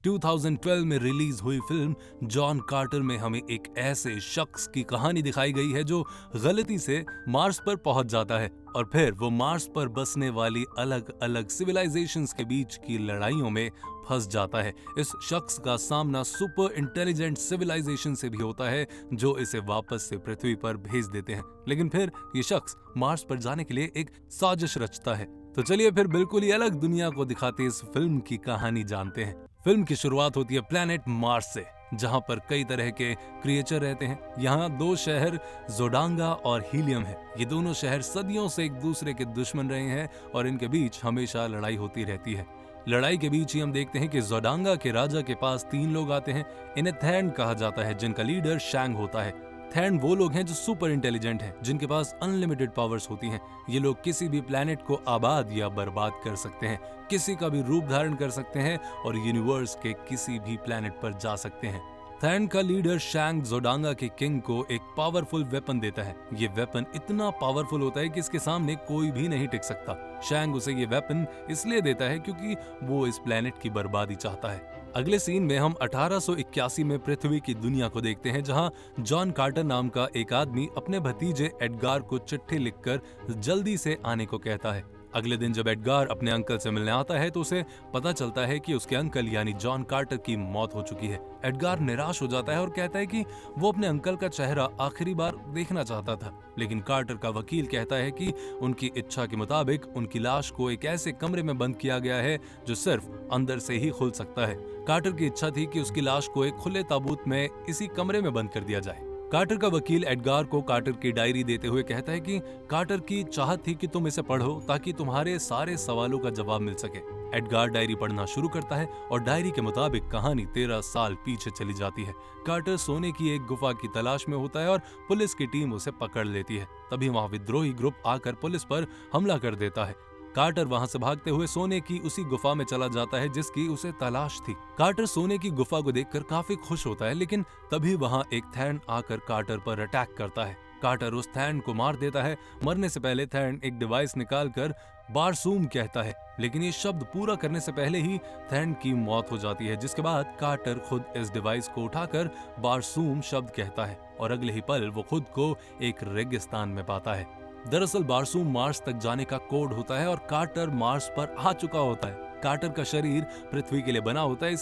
2012 में रिलीज हुई film John quarter में हमें एक ऐसे शख्स की कहानी दिखाई गई है जो गलती से मार्स पर पहुंच जाता है और फिर वो मार्स पर बसने वाली अलग अलग सिविलाइजेशंस के बीच की लड़ाइयों में फंस जाता है। इस शख्स का सामना सुपर इंटेलिजेंट सिविलाइजेशन से भी होता है जो इसे वापस से पृथ्वी पर भेज देते हैं, लेकिन फिर ये शख्स मार्स पर जाने के लिए एक साजिश रचता है। तो चलिए फिर बिल्कुल ही अलग दुनिया को दिखाते इस फिल्म की कहानी जानते हैं। फिल्म की शुरुआत होती है प्लेनेट मार्स से, जहां पर कई तरह के क्रिएचर रहते हैं। यहाँ दो शहर जोडांगा और हीलियम है। ये दोनों शहर सदियों से एक दूसरे के दुश्मन रहे हैं और इनके बीच हमेशा लड़ाई होती रहती है। लड़ाई के बीच ही हम देखते हैं कि जोडांगा के राजा के पास 3 लोग आते हैं। इन्हें थैन कहा जाता है, जिनका लीडर शैंग होता है। थैन वो लोग हैं जो सुपर इंटेलिजेंट हैं, जिनके पास अनलिमिटेड पावर्स होती हैं। ये लोग किसी भी प्लेनेट को आबाद या बर्बाद कर सकते हैं, किसी का भी रूप धारण कर सकते हैं और यूनिवर्स के किसी भी प्लेनेट पर जा सकते हैं। थैन का लीडर शैंग जोडांगा के किंग को एक पावरफुल वेपन देता है। ये वेपन इतना पावरफुल होता है कि इसके सामने कोई भी नहीं टिक सकता। शैंग उसे ये वेपन इसलिए देता है क्योंकि वो इस प्लेनेट की बर्बादी चाहता है। अगले सीन में हम 1881 में पृथ्वी की दुनिया को देखते हैं, जहां जॉन कार्टर नाम का एक आदमी अपने भतीजे एडगार को चिट्ठी लिखकर जल्दी से आने को कहता है। अगले दिन जब एडगार अपने अंकल से मिलने आता है तो उसे पता चलता है कि उसके अंकल यानी जॉन कार्टर की मौत हो चुकी है। एडगार निराश हो जाता है और कहता है कि वो अपने अंकल का चेहरा आखिरी बार देखना चाहता था, लेकिन कार्टर का वकील कहता है कि उनकी इच्छा के मुताबिक उनकी लाश को एक ऐसे कमरे में बंद किया गया है जो सिर्फ अंदर से ही खुल सकता है। कार्टर की इच्छा थी कि उसकी लाश को एक खुले ताबूत में इसी कमरे में बंद कर दिया जाए। कार्टर का वकील एडगार को कार्टर की डायरी देते हुए कहता है कि कार्टर की चाहत थी कि तुम इसे पढ़ो ताकि तुम्हारे सारे सवालों का जवाब मिल सके। एडगार डायरी पढ़ना शुरू करता है और डायरी के मुताबिक कहानी 13 साल पीछे चली जाती है। कार्टर सोने की एक गुफा की तलाश में होता है और पुलिस की टीम उसे पकड़ लेती है। तभी वहां विद्रोही ग्रुप आकर पुलिस पर हमला कर देता है। कार्टर वहां से भागते हुए सोने की उसी गुफा में चला जाता है जिसकी उसे तलाश थी। कार्टर सोने की गुफा को देखकर काफी खुश होता है, लेकिन तभी वहां एक थैन आकर कार्टर पर अटैक करता है। कार्टर उस थैन को मार देता है। मरने से पहले थैन एक डिवाइस निकालकर बारसूम कहता है, लेकिन ये शब्द पूरा करने से पहले ही थैन की मौत हो जाती है, जिसके बाद कार्टर खुद इस डिवाइस को उठाकर बारसूम शब्द कहता है और अगले ही पल वो खुद को एक रेगिस्तान में पाता है। दरअसल बारसूम मार्स तक जाने का कोड होता है और कार्टर मार्स पर आ चुका होता है। कार्टर का शरीर पृथ्वी के लिए बना होता है,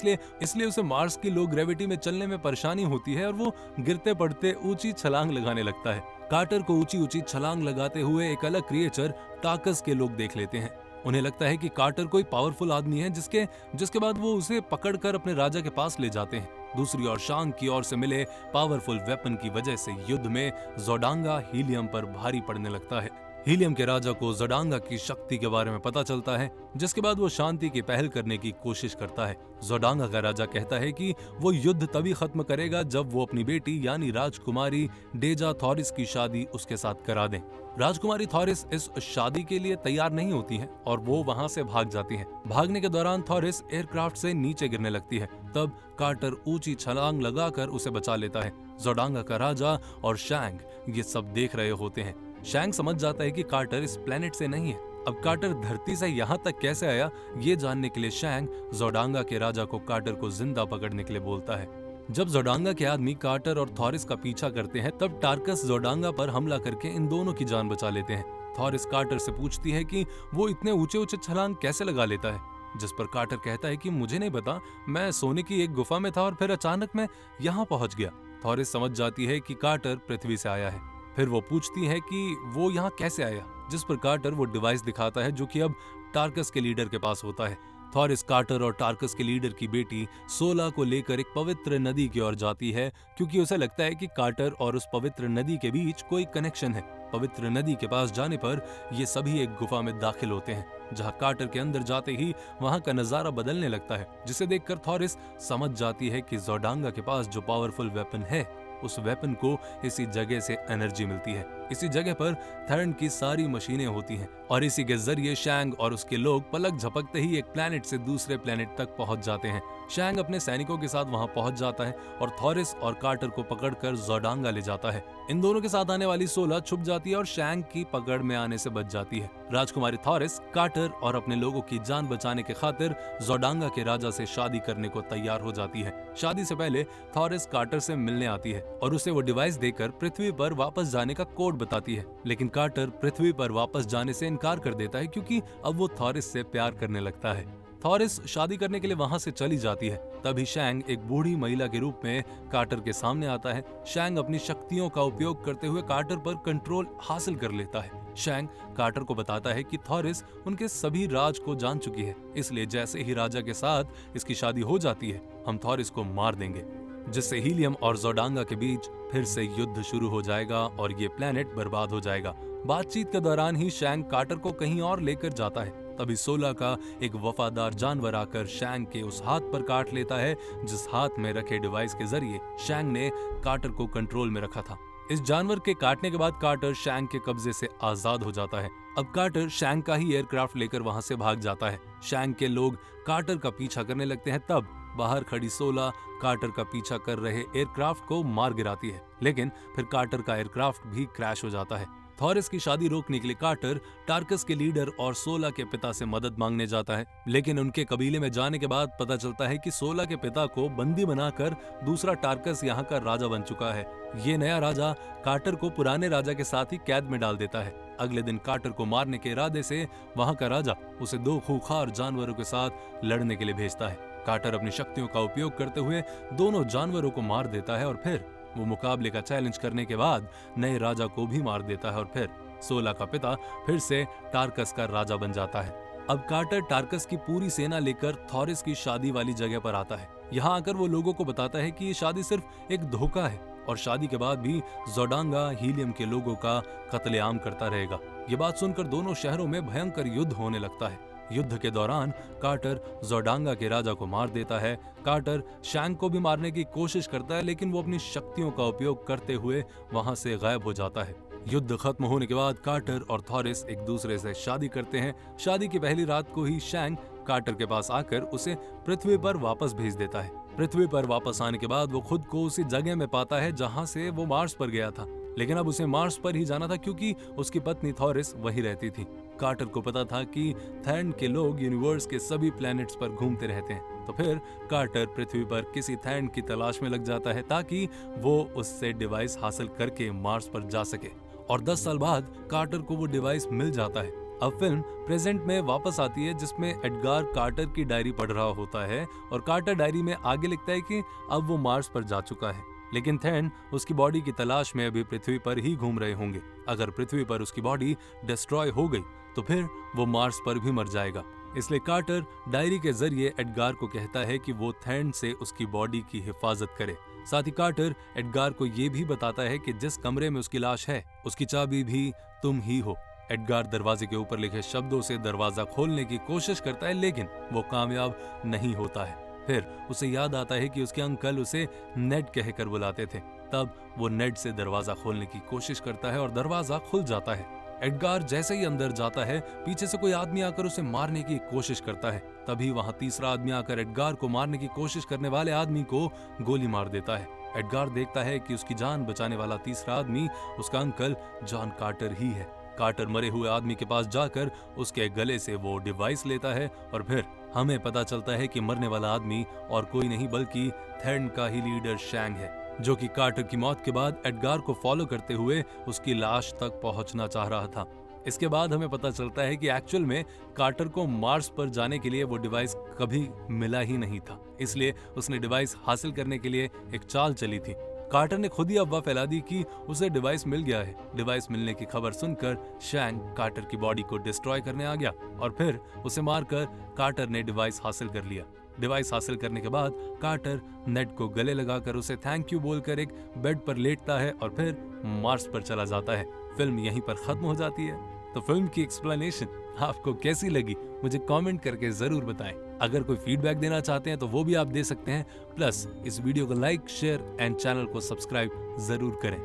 इसलिए उसे मार्स की लो ग्रेविटी में चलने में परेशानी होती है और वो गिरते पड़ते ऊंची छलांग लगाने लगता है। कार्टर को ऊंची ऊंची छलांग लगाते हुए एक अलग क्रिएचर टाकस के लोग देख लेते हैं। उन्हें लगता है कि कार्टर कोई पावरफुल आदमी है, जिसके बाद वो उसे पकड़कर अपने राजा के पास ले जाते हैं। दूसरी ओर शांग की ओर से मिले पावरफुल वेपन की वजह से युद्ध में जोडांगा हीलियम पर भारी पड़ने लगता है। हीलियम के राजा को जोडांगा की शक्ति के बारे में पता चलता है, जिसके बाद वो शांति की पहल करने की कोशिश करता है। जोडांगा का राजा कहता है कि वो युद्ध तभी खत्म करेगा जब वो अपनी बेटी यानी राजकुमारी डेजा थॉरिस की शादी उसके साथ करा दें। राजकुमारी थॉरिस इस शादी के लिए तैयार नहीं होती है और वो वहां से भाग जाती है। भागने के दौरान थॉरिस एयरक्राफ्ट से नीचे गिरने लगती है। तब कार्टर ऊंची छलांग लगाकर उसे बचा लेता है। जोडांगा का राजा और शैंग ये सब देख रहे होते हैं। शैंग समझ जाता है कि कार्टर इस प्लेनेट से नहीं है। अब कार्टर धरती से यहाँ तक कैसे आया, ये जानने के लिए शैंग जोडांगा के राजा को कार्टर को जिंदा पकड़ने के लिए बोलता है। जब जोडांगा के आदमी कार्टर और थॉरिस का पीछा करते हैं, तब टार्कस जोडांगा पर हमला करके इन दोनों की जान बचा लेते हैं। थॉरिस कार्टर से पूछती है कि वो इतने ऊंचे ऊंचे छलांग कैसे लगा लेता है, जिस पर कार्टर कहता है कि मुझे नहीं पता, मैं सोने की एक गुफा में था और फिर अचानक मैं यहाँ पहुंच गया। थॉरिस समझ जाती है कि कार्टर पृथ्वी से आया है। फिर वो पूछती है कि वो यहाँ कैसे आया, जिस पर कार्टर वो डिवाइस दिखाता है जो कि अब टार्कस के लीडर के पास होता है। थॉरिस कार्टर और टार्कस के लीडर की बेटी सोला को लेकर एक पवित्र नदी की ओर जाती है, क्योंकि उसे लगता है कि कार्टर और उस पवित्र नदी के बीच कोई कनेक्शन है। पवित्र नदी के पास जाने पर ये सभी एक गुफा में दाखिल होते हैं, जहां कार्टर के अंदर जाते ही वहां का नजारा बदलने लगता है, जिसे देखकर थॉरिस समझ जाती है कि जोडांगा के पास जो पावरफुल वेपन है, उस वेपन को इसी जगह से एनर्जी मिलती है। इसी जगह पर थैन की सारी मशीनें होती हैं, और इसी के जरिए शैंग और उसके लोग पलक झपकते ही एक प्लेनेट से दूसरे प्लेनेट तक पहुंच जाते हैं। शैंग अपने सैनिकों के साथ वहां पहुंच जाता है और थॉरिस और कार्टर को पकड़कर जोडांगा ले जाता है। इन दोनों के साथ आने वाली सोला छुप जाती है और शैंग की पकड़ में आने से बच जाती है। राजकुमारी थॉरिस कार्टर और अपने लोगों की जान बचाने के खातिर जोडांगा के राजा से शादी करने को तैयार हो जाती है। शादी से पहले थॉरिस कार्टर से मिलने आती है और उसे वो डिवाइस देकर पृथ्वी पर वापस जाने का कोड बताती है, लेकिन कार्टर पृथ्वी पर वापस जाने से इनकार कर देता है क्योंकि अब वो थॉरिस से प्यार करने लगता है। थॉरिस शादी करने के लिए वहां से चली जाती है। तभी शैंग एक बूढ़ी महिला के रूप में कार्टर के सामने आता है। शैंग अपनी शक्तियों का उपयोग करते हुए कार्टर पर कंट्रोल हासिल कर लेता है। शैंग कार्टर को बताता है कि थॉरिस उनके सभी राज को जान चुकी है, इसलिए जैसे ही राजा के साथ इसकी शादी हो जाती है हम थॉरिस को मार देंगे, जिससे हीलियम और जोडांगा के बीच फिर से युद्ध शुरू हो जाएगा और ये प्लेनेट बर्बाद हो जाएगा। बातचीत के दौरान ही शैंग कार्टर को कहीं और लेकर जाता है। तभी सोला का एक वफादार जानवर आकर शैंग के उस हाथ पर काट लेता है जिस हाथ में रखे डिवाइस के जरिए शैंग ने कार्टर को कंट्रोल में रखा था। इस जानवर के काटने के बाद कार्टर शैंग के कब्जे से आजाद हो जाता है। अब कार्टर शैंग का ही एयरक्राफ्ट लेकर वहां से भाग जाता है। शैंग के लोग कार्टर का पीछा करने लगते हैं। तब बाहर खड़ी सोला कार्टर का पीछा कर रहे एयरक्राफ्ट को मार गिराती है, लेकिन फिर कार्टर का एयरक्राफ्ट भी क्रैश हो जाता है। थॉरिस की शादी रोकने के लिए कार्टर टार्कस के लीडर और सोला के पिता से मदद मांगने जाता है, लेकिन उनके कबीले में जाने के बाद पता चलता है कि सोला के पिता को बंदी बनाकर दूसरा टार्कस यहाँ का राजा बन चुका है। ये नया राजा कार्टर को पुराने राजा के साथ ही कैद में डाल देता है। अगले दिन कार्टर को मारने के इरादे से वहाँ का राजा उसे 2 खूंखार जानवरों के साथ लड़ने के लिए भेजता है। कार्टर अपनी शक्तियों का उपयोग करते हुए दोनों जानवरों को मार देता है और फिर वो मुकाबले का चैलेंज करने के बाद नए राजा को भी मार देता है और फिर सोला का पिता फिर से टार्कस का राजा बन जाता है। अब कार्टर टार्कस की पूरी सेना लेकर थॉरिस की शादी वाली जगह पर आता है। यहाँ आकर वो लोगों को बताता है कि ये शादी सिर्फ एक धोखा है और शादी के बाद भी जोडांगा हीलियम के लोगों का कत्लेआम करता रहेगा। ये बात सुनकर दोनों शहरों में भयंकर युद्ध होने लगता है। युद्ध के दौरान कार्टर जोडांगा के राजा को मार देता है। कार्टर शैंग को भी मारने की कोशिश करता है, लेकिन वो अपनी शक्तियों का उपयोग करते हुए वहां से गायब हो जाता है। युद्ध खत्म होने के बाद कार्टर और थॉरिस एक दूसरे से शादी करते हैं। शादी की पहली रात को ही शैंग कार्टर के पास आकर उसे पृथ्वी पर वापस भेज देता है। पृथ्वी पर वापस आने के बाद वो खुद को उसी जगह में पाता है जहां से वो मार्स पर गया था, लेकिन अब उसे मार्स पर ही जाना था क्योंकि उसकी पत्नी थॉरिस वहीं रहती थी। कार्टर को पता था कि थैन के लोग यूनिवर्स के सभी प्लैनेट्स पर घूमते रहते हैं, तो फिर कार्टर पृथ्वी पर किसी थैन की तलाश में लग जाता है ताकि वो उससे डिवाइस हासिल करके मार्स पर जा सके। और 10 साल बाद कार्टर को वो डिवाइस मिल जाता है। अब फिल्म प्रेजेंट में वापस आती है जिसमें एडगार कार्टर की डायरी पढ़ रहा होता है और कार्टर डायरी में आगे लिखता है कि अब वो मार्स पर जा चुका है, लेकिन थैन उसकी बॉडी की तलाश में अभी पृथ्वी पर ही घूम रहे होंगे। अगर पृथ्वी पर उसकी बॉडी डिस्ट्रॉय हो गई तो फिर वो मार्स पर भी मर जाएगा। इसलिए कार्टर डायरी के जरिए एडगार को कहता है कि वो थैन से उसकी बॉडी की हिफाजत करे। साथ ही कार्टर एडगार को ये भी बताता है कि जिस कमरे में उसकी लाश है उसकी चाबी भी तुम ही हो। एडगार दरवाजे के ऊपर लिखे शब्दों से दरवाजा खोलने की कोशिश करता है, लेकिन वो कामयाब नहीं होता है। फिर उसे याद आता है कि उसके अंकल उसे नेड कहकर बुलाते थे। तब वो नेड से दरवाजा खोलने की कोशिश करता है और दरवाजा खुल जाता है। एडगार जैसे ही अंदर जाता है पीछे से कोई आदमी आकर उसे मारने की कोशिश करता है। तभी वहां तीसरा आदमी आकर एडगार को मारने की कोशिश करने वाले आदमी को गोली मार देता है। एडगार देखता है कि उसकी जान बचाने वाला तीसरा आदमी उसका अंकल जॉन कार्टर ही है। कार्टर मरे हुए आदमी के पास जाकर उसके गले से वो डिवाइस लेता है और फिर हमें पता चलता है कि मरने वाला आदमी और कोई नहीं बल्कि थैन का ही लीडर शैंग है, जो कि कार्टर की मौत के बाद एडगार को फॉलो करते हुए उसकी लाश तक पहुंचना चाह रहा था। इसके बाद हमें पता चलता है कि एक्चुअल में कार्टर को मार्स पर जाने के लिए वो डिवाइस कभी मिला ही नहीं था, इसलिए उसने डिवाइस हासिल करने के लिए एक चाल चली थी। कार्टर ने खुद ही अफवाह फैला दी कि उसे डिवाइस मिल गया है। डिवाइस मिलने की खबर सुनकर शैंग कार्टर की बॉडी को डिस्ट्रॉय करने आ गया और फिर उसे मारकर कार्टर ने डिवाइस हासिल कर लिया। डिवाइस हासिल करने के बाद कार्टर नेड को गले लगाकर उसे थैंक यू बोलकर एक बेड पर लेटता है और फिर मार्स पर चला जाता है। फिल्म यहीं पर खत्म हो जाती है। तो फिल्म की एक्सप्लेनेशन आपको कैसी लगी मुझे कमेंट करके जरूर बताएं। अगर कोई फीडबैक देना चाहते हैं तो वो भी आप दे सकते हैं। प्लस इस वीडियो को लाइक, शेयर एंड चैनल को सब्सक्राइब जरूर करें।